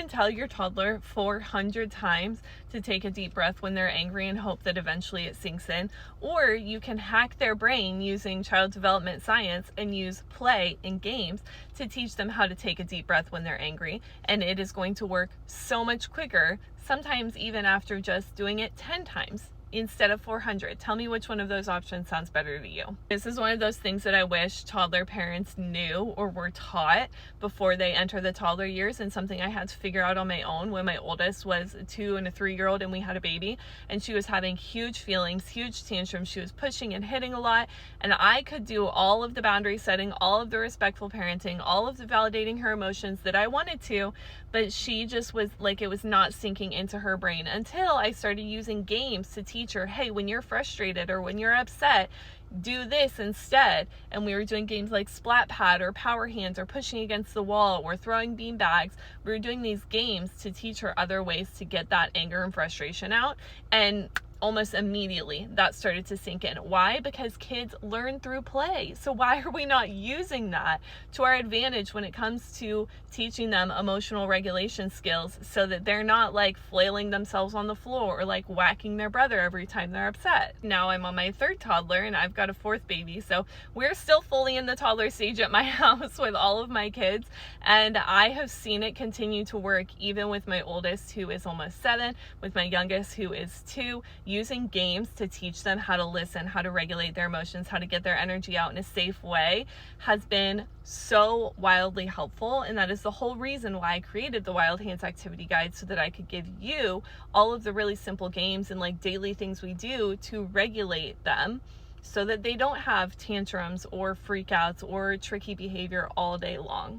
tell your toddler 400 times to take a deep breath when they're angry and hope that eventually it sinks in, or you can hack their brain using child development science and use play and games to teach them how to take a deep breath when they're angry, and it is going to work so much quicker, sometimes even after just doing it 10 times instead of 400. Tell me which one of those options sounds better to you. This is one of those things that I wish toddler parents knew or were taught before they enter the toddler years, and something I had to figure out on my own when my oldest was a 2 and a 3-year-old and we had a baby, and she was having huge feelings, huge tantrums. She was pushing and hitting a lot, and I could do all of the boundary setting, all of the respectful parenting, all of the validating her emotions that I wanted to, but she just was like, it was not sinking into her brain until I started using games to teach her, hey, when you're frustrated or when you're upset, do this instead. And we were doing games like Splat Pad or Power Hands or pushing against the wall or throwing bean bags. We were doing these games to teach her other ways to get that anger and frustration out, and almost immediately that started to sink in. Why? Because kids learn through play. So why are we not using that to our advantage when it comes to teaching them emotional regulation skills so that they're not like flailing themselves on the floor or like whacking their brother every time they're upset? Now I'm on my 3rd toddler and I've got a 4th baby, so we're still fully in the toddler stage at my house with all of my kids, and I have seen it continue to work even with my oldest, who is almost 7, with my youngest, who is 2. Using games to teach them how to listen, how to regulate their emotions, how to get their energy out in a safe way has been so wildly helpful. And that is the whole reason why I created the Wild Hands Activity Guide, so that I could give you all of the really simple games and like daily things we do to regulate them so that they don't have tantrums or freakouts or tricky behavior all day long.